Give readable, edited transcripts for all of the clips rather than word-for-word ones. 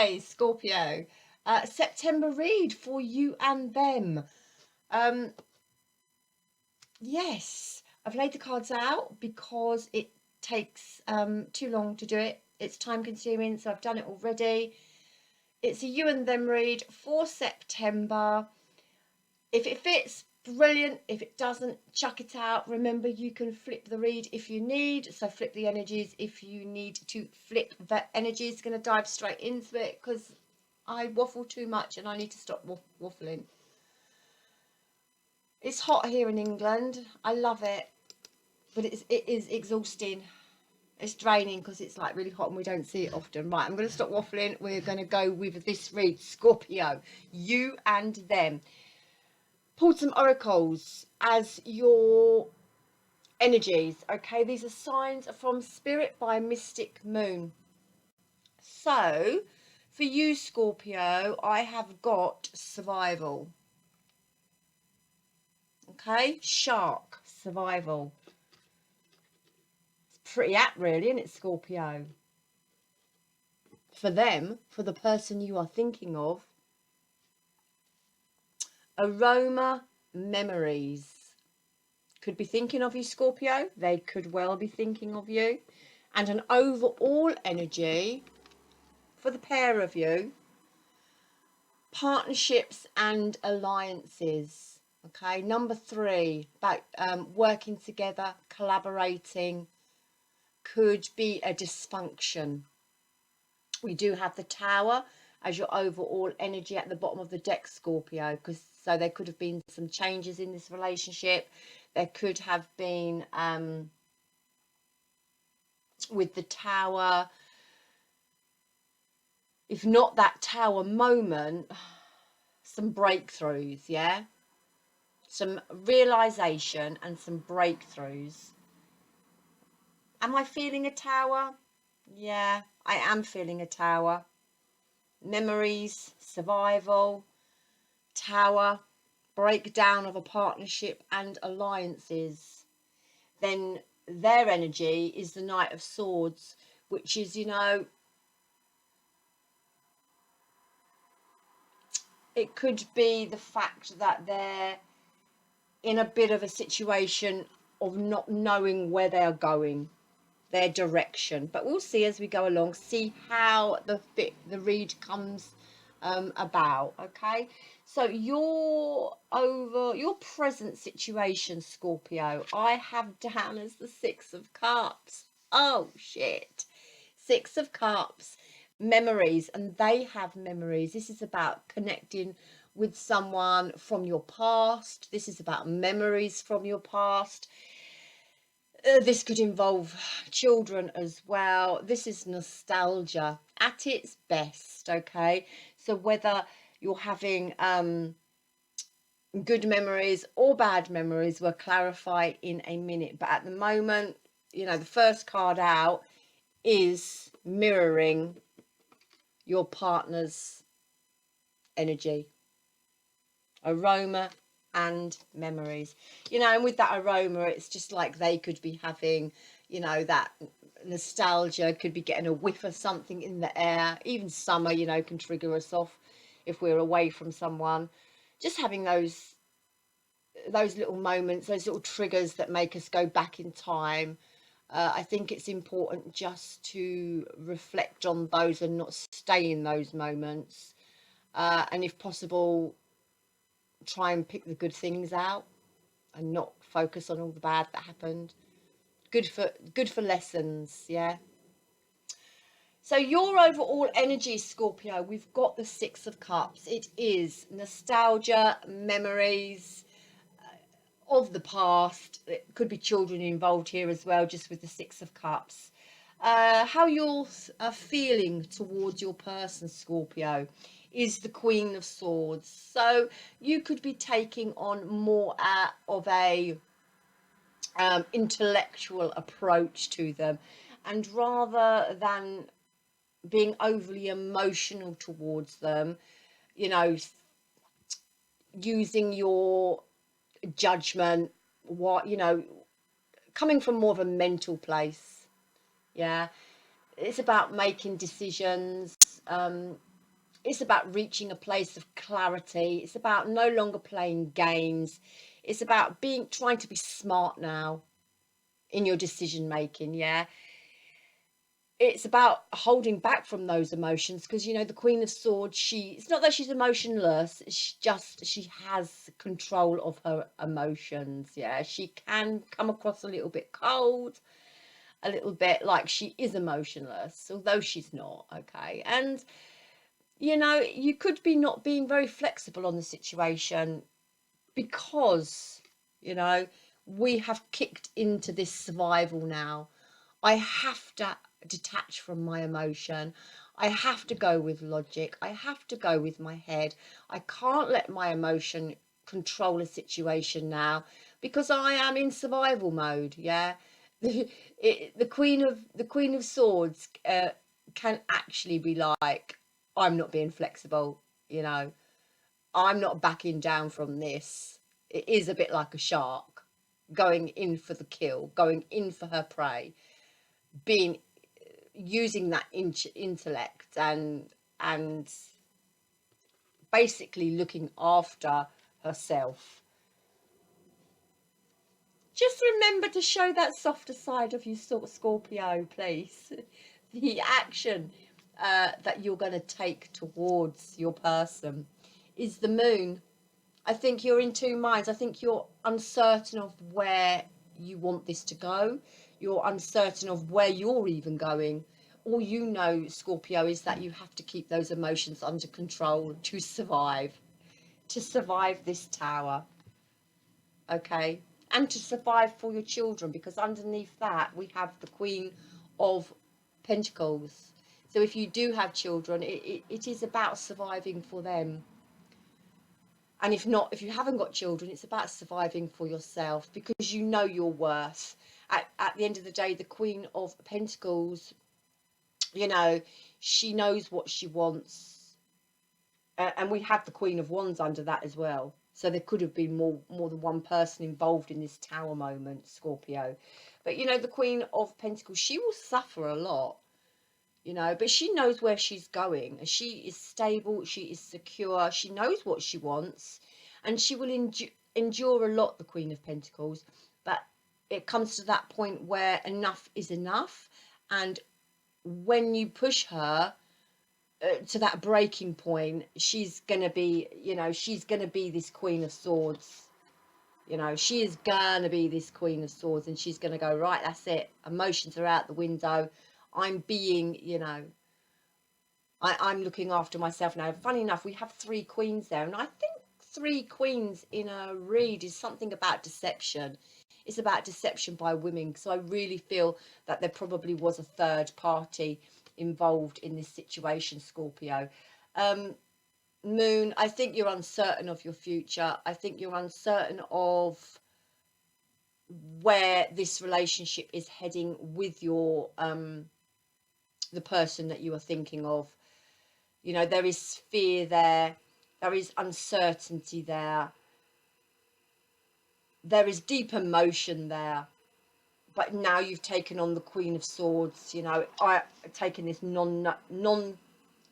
Okay, Scorpio. September read for you and them. Yes, I've laid the cards out because it takes too long to do it. It's time consuming, so I've done it already. It's a you and them read for September. If it fits, brilliant. If it doesn't, chuck it out. Remember, you can flip the read if you need. So flip the energies if you need to flip the energies. Going to dive straight into it because I waffle too much and I need to stop waffling. It's hot here in England. I love it, but it is exhausting. It's draining because it's like really hot and we don't see it often. Right, I'm going to stop waffling. We're going to go with this read, Scorpio, you and them. Pulled some oracles as your energies. Okay, these are signs from Spirit by Mystic Moon. So for you, Scorpio, I have got survival. Okay, shark, survival. It's pretty apt, really, isn't it, Scorpio? For them, for the person you are thinking of, aroma memories. Could be thinking of you, Scorpio. They could well be thinking of you. And an overall energy for the pair of you, partnerships and alliances. Okay, number 3, about working together, collaborating. Could be a dysfunction. We do have the Tower as your overall energy at the bottom of the deck, Scorpio, because so there could have been some changes in this relationship. There could have been with the Tower, if not that Tower moment, some breakthroughs, yeah, some realization and some breakthroughs. Am I feeling a Tower? Yeah, I am feeling a Tower. Memories, survival, Tower, breakdown of a partnership and alliances. Then their energy is the Knight of Swords, which is, you know, it could be the fact that they're in a bit of a situation of not knowing where they are going, their direction. But we'll see as we go along, see how the read comes about. Okay, so your present situation, Scorpio, I have down as the 6 of Cups. Oh shit, 6 of Cups, memories, and they have memories. This is about connecting with someone from your past. This is about memories from your past. This could involve children as well. This is nostalgia at its best. Okay, so whether you're having good memories or bad memories, we'll clarify in a minute. But at the moment, you know, the first card out is mirroring your partner's energy, aroma and memories, you know. And with that aroma, it's just like they could be having, you know, that nostalgia, could be getting a whiff of something in the air. Even summer, you know, can trigger us off if we're away from someone. Just having those little moments, those little triggers that make us go back in time. I think it's important just to reflect on those and not stay in those moments, and if possible, try and pick the good things out and not focus on all the bad that happened. Good for lessons, yeah. So your overall energy, Scorpio, we've got the 6 of Cups. It is nostalgia, memories of the past. It could be children involved here as well, just with the 6 of Cups. How you're feeling towards your person, Scorpio, is the Queen of Swords. So you could be taking on more of a intellectual approach to them, and rather than being overly emotional towards them, you know, using your judgment, what, you know, coming from more of a mental place. Yeah, it's about making decisions, It's about reaching a place of clarity. It's about no longer playing games. It's about trying to be smart now in your decision making. Yeah, it's about holding back from those emotions, because you know the Queen of Swords, it's not that she's emotionless, she has control of her emotions. Yeah, she can come across a little bit cold, a little bit like she is emotionless, although she's not. Okay, and you know, you could be not being very flexible on the situation because, you know, we have kicked into this survival now. I have to detach from my emotion. I have to go with logic. I have to go with my head. I can't let my emotion control a situation now because I am in survival mode. Yeah, the Queen of Swords can actually be like, I'm not being flexible. You know, I'm not backing down from this. It is a bit like a shark going in for the kill, going in for her prey, being using that intellect and basically looking after herself. Just remember to show that softer side of you, Scorpio, please. The action that you're going to take towards your person is the moon. I think you're in two minds. I think you're uncertain of where you want this to go. You're uncertain of where you're even going. All you know, Scorpio, is that you have to keep those emotions under control to survive this tower. Okay? And to survive for your children, because underneath that we have the Queen of Pentacles. So if you do have children, it is about surviving for them. And if not, if you haven't got children, it's about surviving for yourself, because you know your worth. At the end of the day, the Queen of Pentacles, you know, she knows what she wants. And we have the Queen of Wands under that as well. So there could have been more than one person involved in this tower moment, Scorpio. But, you know, the Queen of Pentacles, she will suffer a lot, you know, but she knows where she's going. She is stable, she is secure, she knows what she wants, and she will endure a lot, the Queen of Pentacles. But it comes to that point where enough is enough, and when you push her to that breaking point, she's gonna be, you know, she's gonna be this Queen of Swords. You know, she is gonna be this Queen of Swords, and she's gonna go, right, that's it, emotions are out the window. I'm being, you know, I'm looking after myself now. Funny enough, we have three queens there, and I think three queens in a read is something about deception. It's about deception by women. So I really feel that there probably was a third party involved in this situation, Scorpio. Moon, I think you're uncertain of your future. I think you're uncertain of where this relationship is heading with your the person that you are thinking of. You know, there is fear there, there is uncertainty there, there is deep emotion there. But now you've taken on the Queen of Swords. You know, I taken this non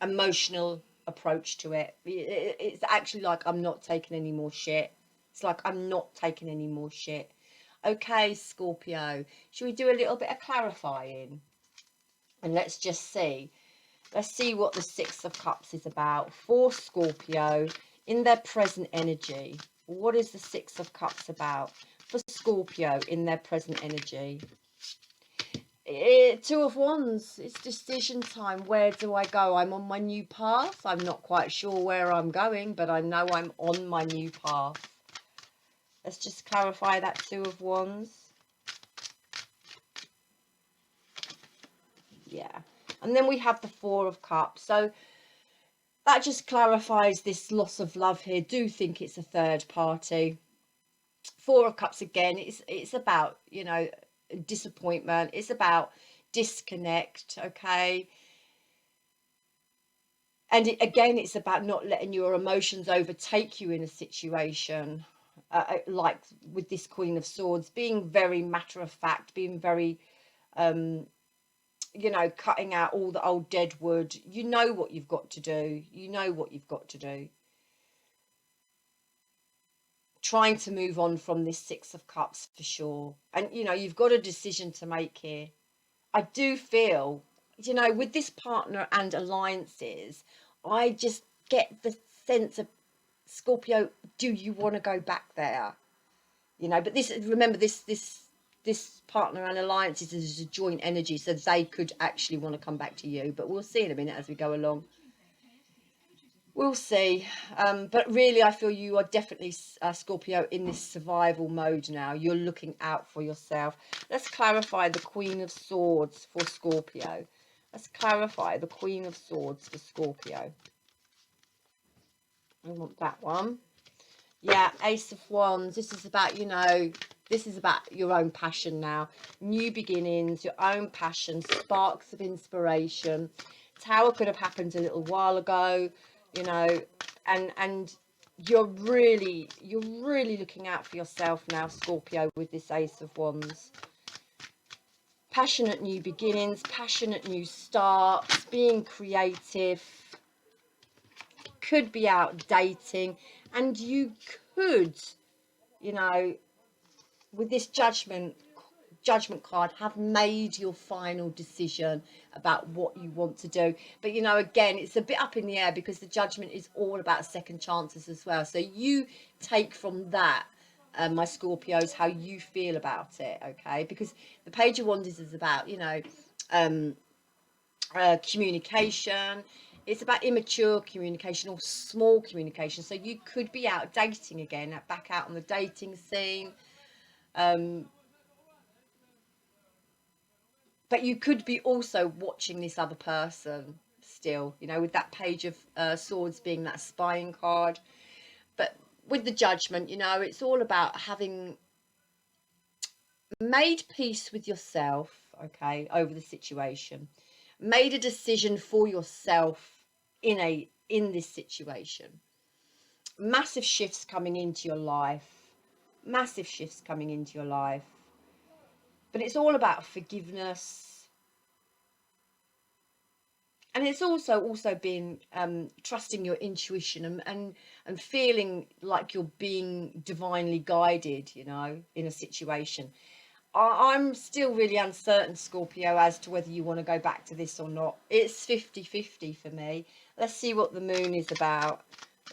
emotional approach to it. It's actually like, I'm not taking any more shit. It's like, I'm not taking any more shit. Okay, Scorpio, should we do a little bit of clarifying? And let's just see. Let's see what the Six of Cups is about for Scorpio in their present energy. What is the Six of Cups about for Scorpio in their present energy? Two of Wands, it's decision time. Where do I go? I'm on my new path. I'm not quite sure where I'm going, but I know I'm on my new path. Let's just clarify that Two of Wands. Yeah. And then we have the Four of Cups. So that just clarifies this loss of love here. Do think it's a third party. Four of Cups again, it's about, you know, disappointment. It's about disconnect, okay? And again, it's about not letting your emotions overtake you in a situation. Like with this Queen of Swords, being very matter of fact, being very you know, cutting out all the old dead wood. You know what you've got to do. You know what you've got to do. Trying to move on from this Six of Cups for sure. And, you know, you've got a decision to make here. I do feel, you know, with this partner and alliances, I just get the sense of, Scorpio, do you want to go back there? You know, but this, remember, this partner and alliances is a joint energy, so they could actually want to come back to you, but we'll see in a minute as we go along. We'll see. But really, I feel you are definitely, Scorpio, in this survival mode now. You're looking out for yourself. Let's clarify the Queen of Swords for Scorpio. Let's clarify the Queen of Swords for Scorpio. I want that one. Yeah, Ace of Wands. This is about, you know, this is about your own passion now. New beginnings, your own passion, sparks of inspiration. Tower could have happened a little while ago, you know, and you're really looking out for yourself now, Scorpio, with this Ace of Wands. Passionate new beginnings, passionate new starts, being creative. Could be out dating, and you could, you know, with this judgment card, have made your final decision about what you want to do. But, you know, again, it's a bit up in the air because the judgment is all about second chances as well. So you take from that, my Scorpios, how you feel about it, okay? Because the Page of Wands is about, you know, communication. It's about immature communication or small communication. So you could be out dating again, back out on the dating scene. But you could be also watching this other person still, you know, with that Page of Swords being that spying card. But with the judgment, you know, it's all about having made peace with yourself, okay, over the situation, made a decision for yourself in this situation. Massive shifts coming into your life, massive shifts coming into your life. But it's all about forgiveness, and it's also being trusting your intuition and feeling like you're being divinely guided, you know, in a situation. I'm still really uncertain, Scorpio, as to whether you want to go back to this or not. It's 50-50 for me. Let's see what the moon is about.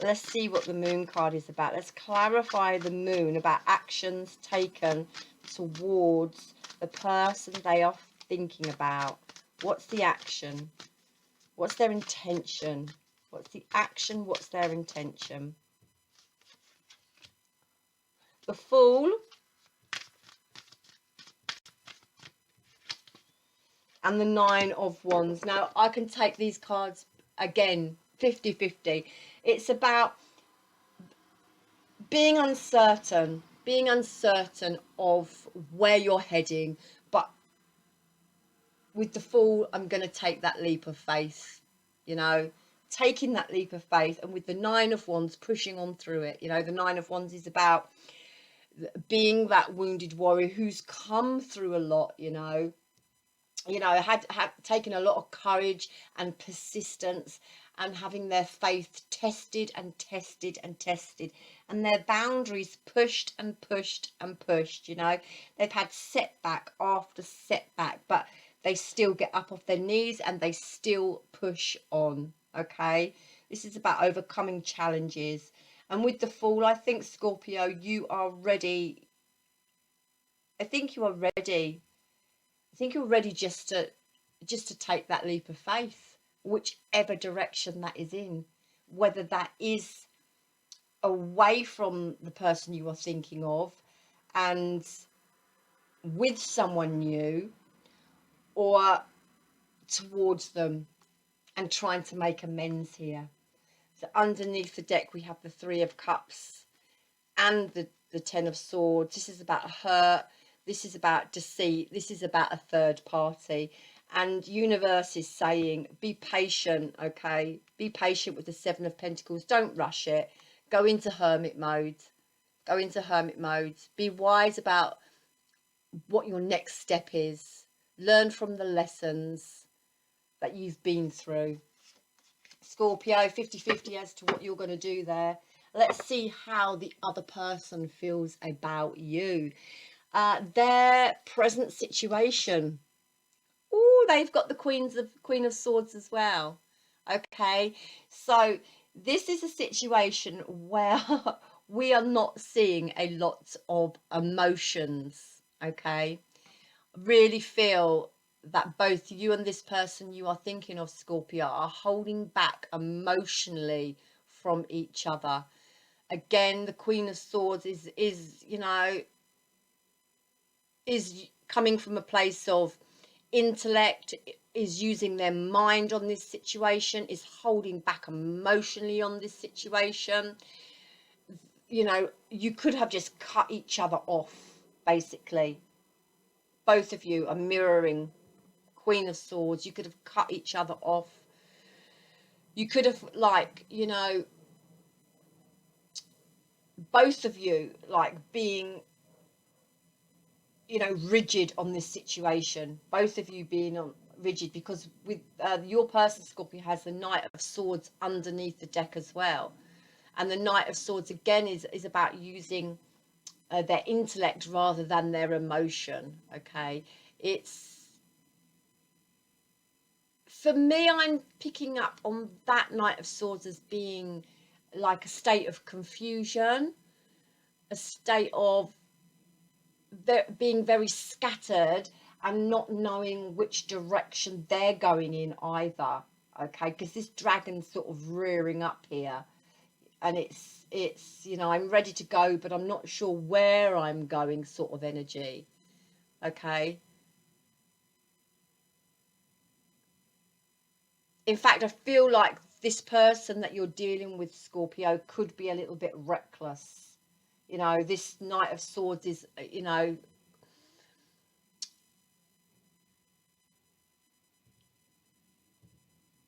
Let's see what the moon card is about. Let's clarify the moon about actions taken towards the person they are thinking about. What's the action? What's their intention? What's the action? What's their intention? The Fool and the Nine of Wands. Now, I can take these cards again, 50-50. It's about being uncertain of where you're heading. But with the Fool, I'm going to take that leap of faith, you know, taking that leap of faith. And with the Nine of Wands, pushing on through it. You know, the Nine of Wands is about being that wounded warrior who's come through a lot, you know, had taken a lot of courage and persistence, and having their faith tested and tested and tested, and their boundaries pushed and pushed and pushed, you know. They've had setback after setback, but they still get up off their knees and they still push on, okay? This is about overcoming challenges. And with the Fool, I think, Scorpio, you are ready. I think you are ready. I think you're ready just to take that leap of faith, whichever direction that is in, whether that is away from the person you are thinking of and with someone new, or towards them and trying to make amends here. So underneath the deck, we have the Three of Cups and the Ten of Swords. This is about hurt. This is about deceit. This is about a third party. And universe is saying, be patient, okay? Be patient with the Seven of Pentacles. Don't rush it. Go into hermit mode. Go into hermit mode. Be wise about what your next step is. Learn from the lessons that you've been through. Scorpio, 50-50 as to what you're going to do there. Let's see how the other person feels about you. Their present situation. Oh, they've got the Queen of Swords as well. Okay, so this is a situation where we are not seeing a lot of emotions. Okay, really feel that both you and this person you are thinking of, Scorpio, are holding back emotionally from each other. Again, the Queen of Swords is you know, is coming from a place of intellect, is using their mind on this situation, is holding back emotionally on this situation. You know, you could have just cut each other off, basically. Both of you are mirroring Queen of Swords. You could have cut each other off. You could have, like, you know, both of you, like, being, you know, rigid on this situation. Both of you being rigid, because with your person, Scorpio, has the Knight of Swords underneath the deck as well. And the Knight of Swords, again, is about using their intellect rather than their emotion. Okay, it's, for me, I'm picking up on that Knight of Swords as being like a state of confusion, a state of being very scattered and not knowing which direction they're going in either. Okay, because this dragon's sort of rearing up here, and it's you know, I'm ready to go, but I'm not sure where I'm going, sort of energy. Okay, in fact, I feel like this person that you're dealing with, Scorpio, could be a little bit reckless. You know, this Knight of Swords is, you know,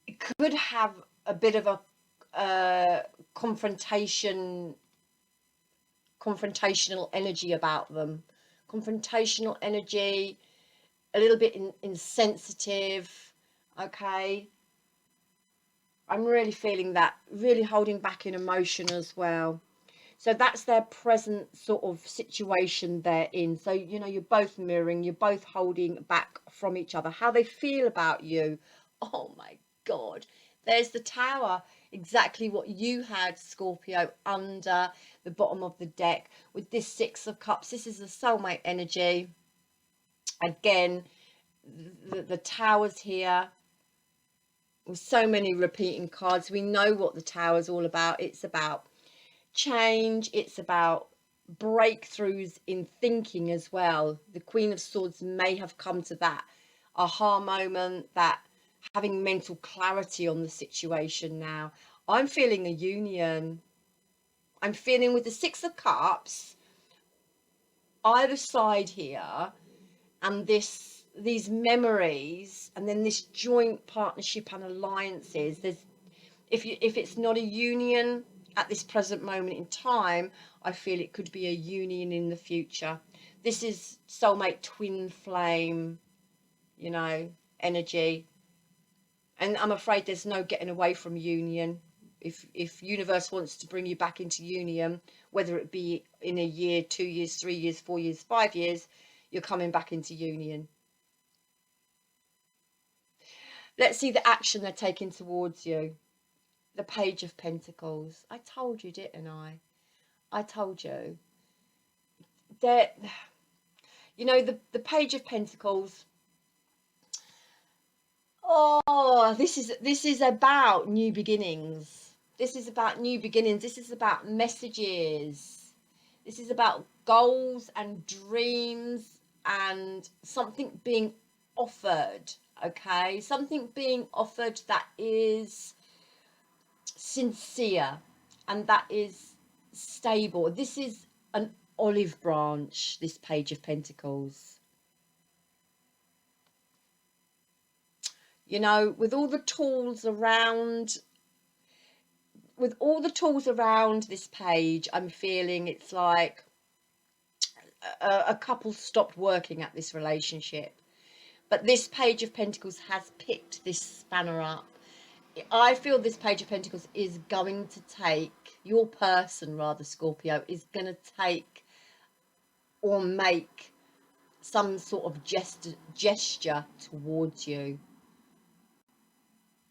it could have a bit of a confrontational energy about them. Confrontational energy, a little bit insensitive. Okay, I'm really feeling that, really holding back in emotion as well. So that's their present sort of situation they're in. So, you know, you're both mirroring, you're both holding back from each other. How they feel about you. Oh my God. There's the Tower. Exactly what you had, Scorpio, under the bottom of the deck with this Six of Cups. This is the soulmate energy. Again, the Tower's here. With so many repeating cards, we know what the Tower's all about. It's about change, it's about breakthroughs in thinking as well. The Queen of Swords may have come to that aha moment, that having mental clarity on the situation now. I'm feeling a union. I'm feeling with the Six of Cups either side here, and these memories, and then this joint partnership and alliances. There's, if it's not a union at this present moment in time, I feel it could be a union in the future. This is soulmate, twin flame, you know, energy. And I'm afraid there's no getting away from union. If universe wants to bring you back into union, whether it be in a year, 2 years, 3 years, 4 years, 5 years, you're coming back into union. Let's see the action they're taking towards you. The Page of Pentacles. I told you, didn't I? I told you. That, you know, the Page of Pentacles. Oh, this is about new beginnings. This is about new beginnings. This is about messages. This is about goals and dreams and something being offered. Okay, something being offered that is sincere and that is stable. This is an olive branch, this Page of Pentacles. You know, with all the tools around, this page, I'm feeling it's like a couple stopped working at this relationship. But this Page of Pentacles has picked this spanner up. I feel this Page of Pentacles is going to take, your person rather, Scorpio, is going to take or make some sort of gesture towards you.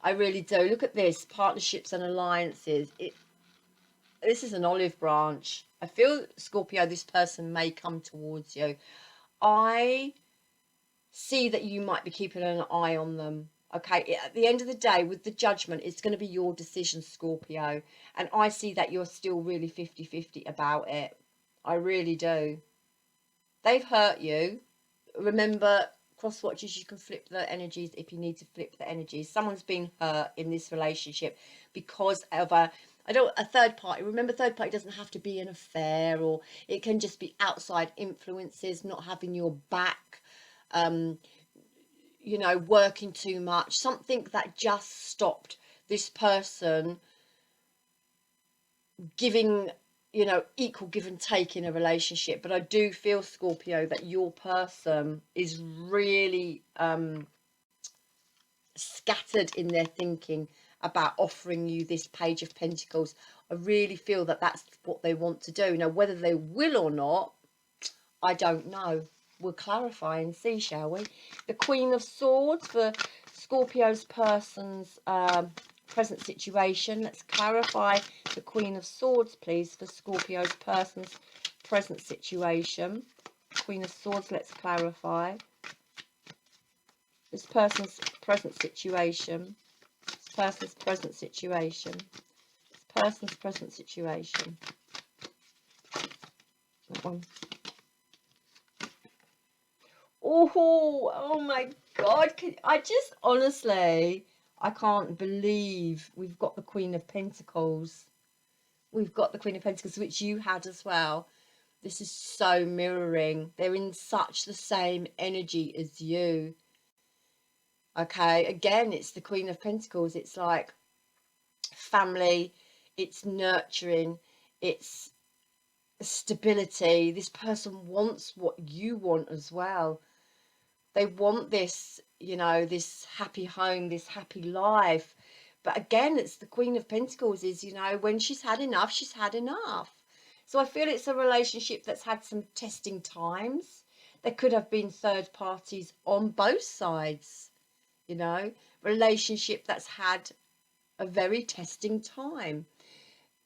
I really do. Look at this, partnerships and alliances. This is an olive branch. I feel, Scorpio, this person may come towards you. I see that you might be keeping an eye on them. Okay, at the end of the day, with the Judgment, it's going to be your decision, Scorpio. And I see that you're still really 50-50 about it. I really do. They've hurt you. Remember, cross watches, you can flip the energies if you need to flip the energies. Someone's been hurt in this relationship because of a third party. Remember, third party doesn't have to be an affair, or it can just be outside influences, not having your back, you know, working too much, something that just stopped this person giving, you know, equal give and take in a relationship. But I do feel, Scorpio, that your person is really scattered in their thinking about offering you this Page of Pentacles. I really feel that that's what they want to do. Now, whether they will or not, I don't know. We'll clarify and see, shall we? The Queen of Swords for Scorpio's person's present situation. Let's clarify the Queen of Swords, please, for Scorpio's person's present situation. Queen of Swords, let's clarify. This person's present situation. This person's present situation. This person's present situation. That one. Oh my God. I just, honestly, I can't believe we've got the Queen of Pentacles. We've got the Queen of Pentacles, which you had as well. This is so mirroring. They're in such the same energy as you. Okay, again, it's the Queen of Pentacles. It's like family, it's nurturing, it's stability. This person wants what you want as well. They want this, you know, this happy home, this happy life. But again, it's the Queen of Pentacles is, you know, when she's had enough, she's had enough. So I feel it's a relationship that's had some testing times. There could have been third parties on both sides, you know, relationship that's had a very testing time.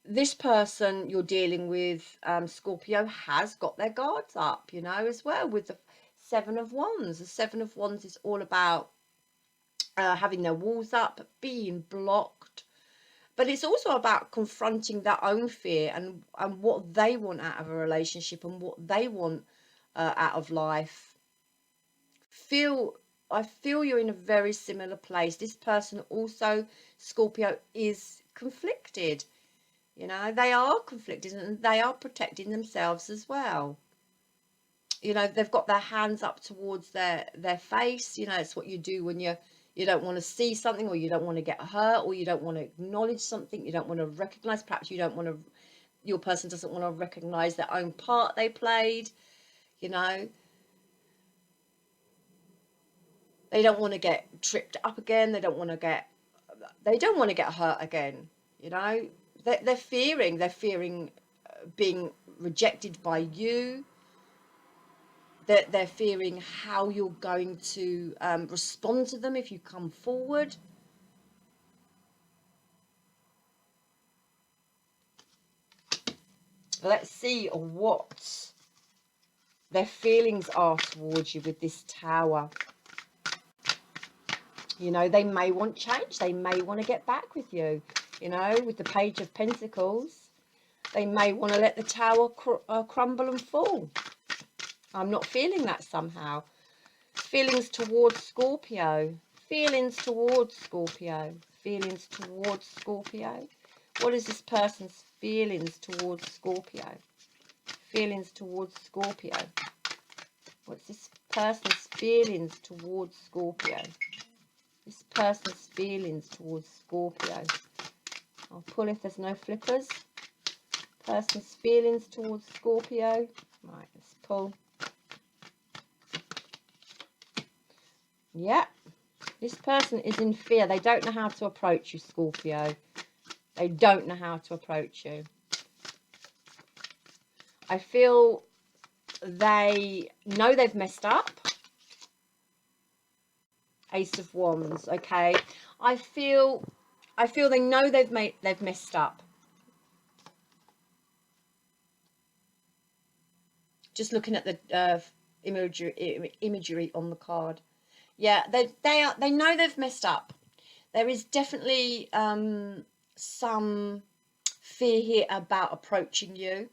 This person you're dealing with, Scorpio, has got their guards up, you know, as well, with the Seven of Wands. The Seven of Wands is all about having their walls up, being blocked. But it's also about confronting their own fear and what they want out of a relationship and what they want out of life. I feel you're in a very similar place. This person also, Scorpio, is conflicted. You know, they are conflicted and they are protecting themselves as well. You know, they've got their hands up towards their face. You know, it's what you do when you don't want to see something, or you don't want to get hurt, or you don't want to acknowledge something, you don't want to recognize, perhaps you don't want to, your person doesn't want to recognize their own part they played, you know. They don't want to get tripped up again, they don't want to get hurt again, you know. They're fearing being rejected by you. They're fearing how you're going to respond to them if you come forward. Let's see what their feelings are towards you with this Tower. You know, they may want change. They may want to get back with you. You know, with the Page of Pentacles, they may want to let the Tower crumble and fall. I'm not feeling that somehow. Feelings towards Scorpio. Feelings towards Scorpio. Feelings towards Scorpio. What is this person's feelings towards Scorpio? Feelings towards Scorpio. What's this person's feelings towards Scorpio? This person's feelings towards Scorpio. I'll pull if there's no flippers. Person's feelings towards Scorpio. Right, let's pull. Yeah. This person is in fear. They don't know how to approach you, Scorpio. They don't know how to approach you. I feel they know they've messed up. Ace of Wands, okay? I feel they know they've messed up. Just looking at the imagery on the card. Yeah, they know they've messed up. There is definitely some fear here about approaching you.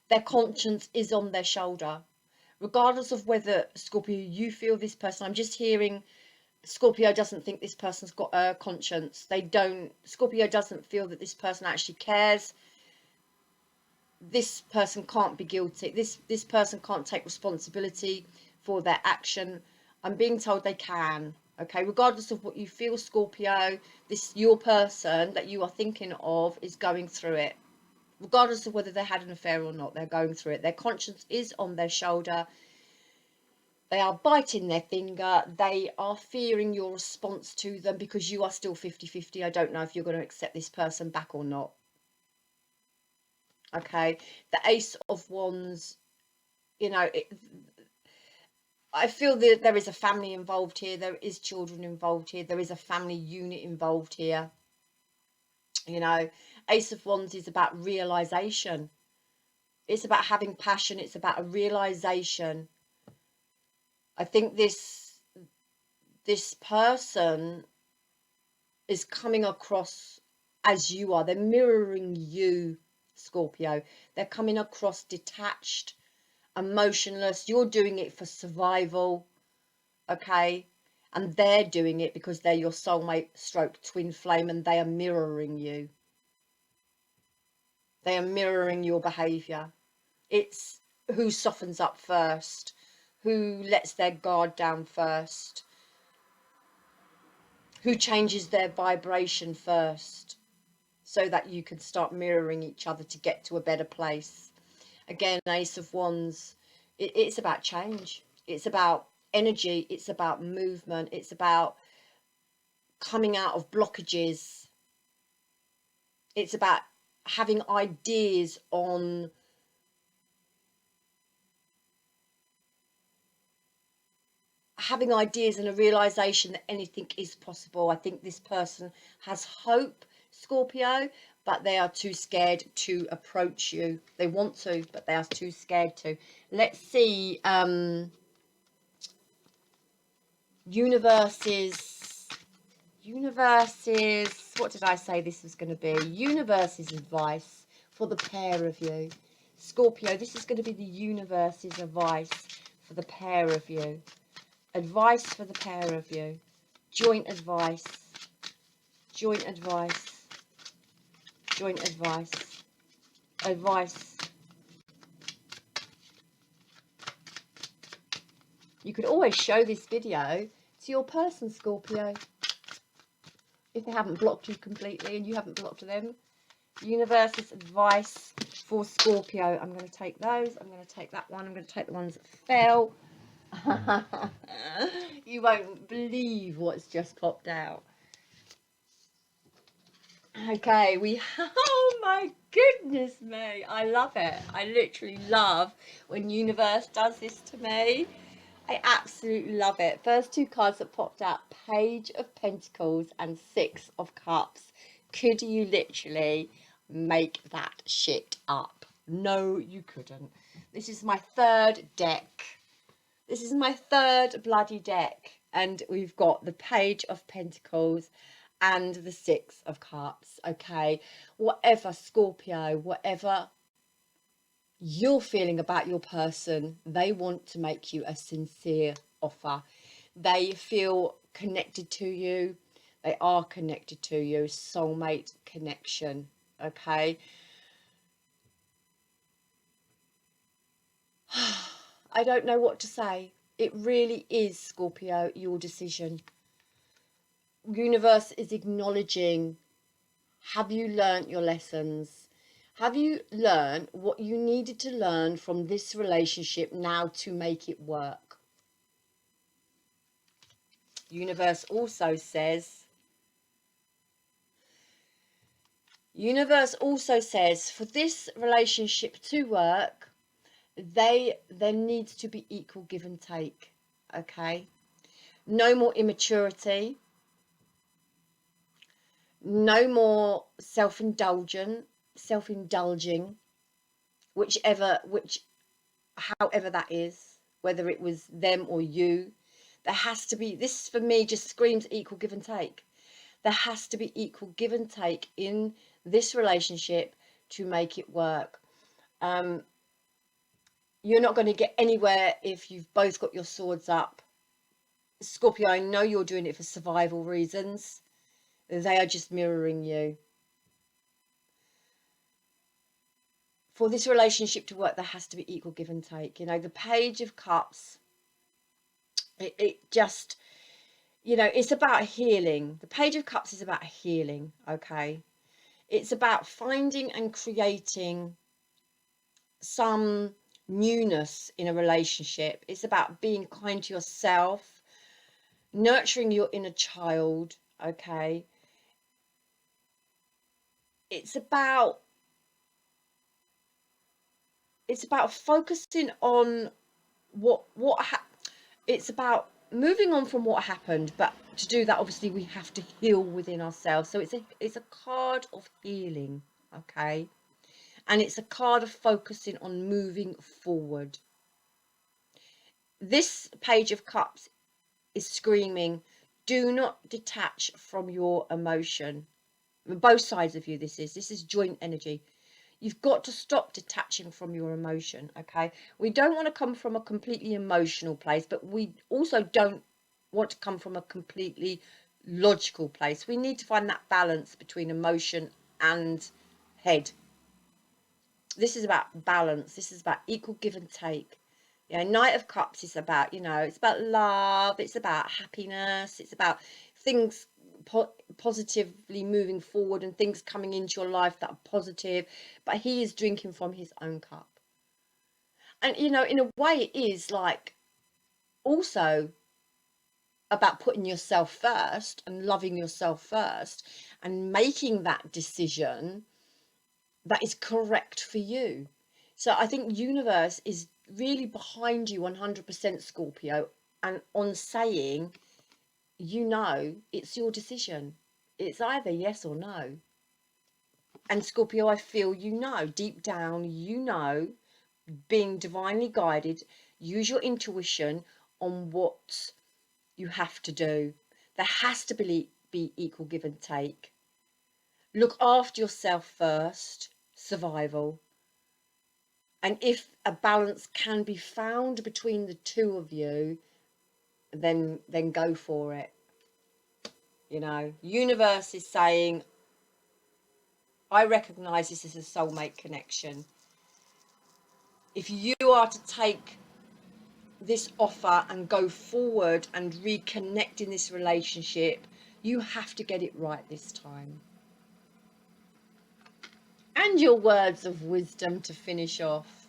Their conscience is on their shoulder. Regardless of whether, Scorpio, you feel this person, I'm just hearing Scorpio doesn't think this person's got a conscience. Scorpio doesn't feel that this person actually cares. This person can't be guilty. This person can't take responsibility for their action. I'm being told they can. Okay, regardless of what you feel, Scorpio, your person that you are thinking of is going through it. Regardless of whether they had an affair or not, they're going through it. Their conscience is on their shoulder. They are biting their finger. They are fearing your response to them because you are still 50-50. I don't know if you're going to accept this person back or not. Okay, the Ace of Wands, you know, I feel that there is a family involved here. There is children involved here. There is a family unit involved here. You know, Ace of Wands is about realization. It's about having passion. It's about a realization. I think this person is coming across as you are. They're mirroring you, Scorpio. They're coming across detached, emotionless. You're doing it for survival, okay? And they're doing it because they're your soulmate stroke twin flame, and they are mirroring you. They are mirroring your behavior. It's who softens up first, who lets their guard down first, who changes their vibration first, so that you can start mirroring each other to get to a better place. Again, Ace of Wands, it's about change. It's about energy. It's about movement. It's about coming out of blockages. It's about having ideas on and a realization that anything is possible. I think this person has hope, Scorpio, but they are too scared to approach you. They want to, but they are too scared to. Let's see, universes, what did I say this was going to be? Universe's advice for the pair of you. Scorpio, this is going to be the universe's advice for the pair of you. Advice for the pair of you. Joint advice. Joint advice. Joint advice. Advice. You could always show this video to your person, Scorpio, if they haven't blocked you completely and you haven't blocked them. Universe's advice for Scorpio. I'm going to take those. I'm going to take that one. I'm going to take the ones that fell. You won't believe what's just popped out. Okay, oh my goodness me, I love it. I literally love when universe does this to me. I absolutely love it. First two cards that popped out, Page of Pentacles and Six of Cups. Could you literally make that shit up? No, you couldn't. This is my third deck. This is my third bloody deck. And we've got the Page of Pentacles and the Six of Cups. Okay, whatever, Scorpio, whatever you're feeling about your person, they want to make you a sincere offer. They feel connected to you. They are connected to you. Soulmate connection. Okay. I don't know what to say. It really is, Scorpio, your decision. Universe is acknowledging, have you learnt your lessons? Have you learned what you needed to learn from this relationship now to make it work? Universe also says, for this relationship to work, there needs to be equal give and take. Okay, no more immaturity, no more self-indulging, however that is, whether it was them or you. There has to be, this for me just screams equal give and take. There has to be equal give and take in this relationship to make it work. You're not going to get anywhere if you've both got your swords up. Scorpio, I know you're doing it for survival reasons. They are just mirroring you. For this relationship to work, there has to be equal give and take. You know, the Page of Cups, it just, you know, it's about healing. The Page of Cups is about healing, okay? It's about finding and creating some newness in a relationship. It's about being kind to yourself, nurturing your inner child, okay? It's about focusing on it's about moving on from what happened, but to do that, obviously, we have to heal within ourselves. So it's a card of healing, okay? And it's a card of focusing on moving forward. This Page of Cups is screaming, do not detach from your emotion. Both sides of you, this is joint energy. You've got to stop detaching from your emotion, okay? We don't want to come from a completely emotional place, but we also don't want to come from a completely logical place. We need to find that balance between emotion and head. This is about balance. This is about equal give and take. You know, Knight of Cups is about, you know, it's about love. It's about happiness. It's about things positively moving forward and things coming into your life that are positive. But he is drinking from his own cup. And, you know, in a way, it is like also about putting yourself first and loving yourself first and making that decision that is correct for you. So I think universe is really behind you 100%, Scorpio, and on saying, you know, it's your decision. It's either yes or no. And Scorpio, I feel, you know, deep down, you know, being divinely guided, use your intuition on what you have to do. There has to be equal give and take. Look after yourself first, survival. And if a balance can be found between the two of you, then go for it. You know, universe is saying, I recognize this as a soulmate connection. If you are to take this offer and go forward and reconnect in this relationship, you have to get it right this time. And your words of wisdom to finish off.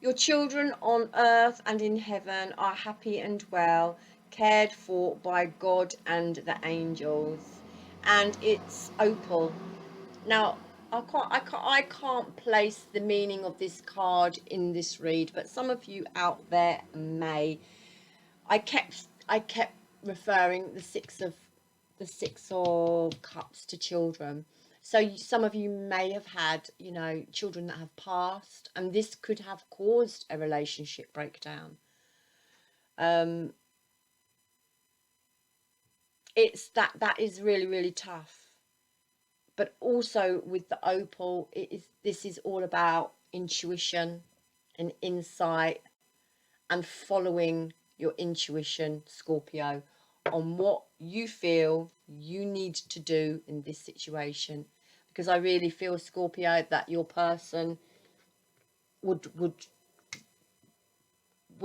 Your children on earth and in heaven are happy and well, cared for by God and the angels. And it's opal. Now, I can't place the meaning of this card in this read, but some of you out there may. I kept referring the six of cups to children. So some of you may have had, you know, children that have passed, and this could have caused a relationship breakdown. It's that is really, really tough. But also with the opal, this is all about intuition and insight and following your intuition, Scorpio, on what you feel you need to do in this situation. Because I really feel, Scorpio, that your person would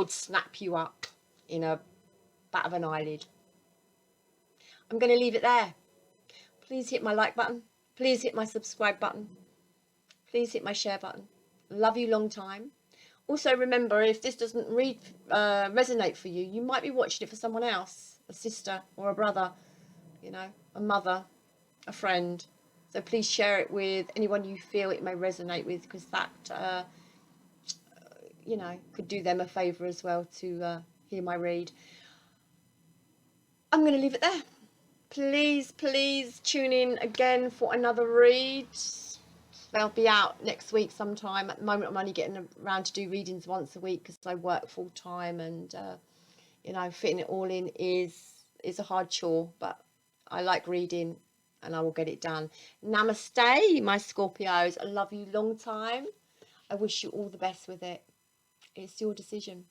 snap you up in a bat of an eyelid. I'm going to leave it there. Please hit my like button. Please hit my subscribe button. Please hit my share button. Love you long time. Also, remember, if this doesn't resonate for you, you might be watching it for someone else, a sister or a brother, you know, a mother, a friend. So please share it with anyone you feel it may resonate with, because that, you know, could do them a favour as well to hear my read. I'm going to leave it there. Please, please tune in again for another read. They'll be out next week sometime. At the moment, I'm only getting around to do readings once a week because I work full time, and you know, fitting it all in is a hard chore, but I like reading and I will get it done. Namaste, my Scorpios. I love you long time. I wish you all the best with it. It's your decision.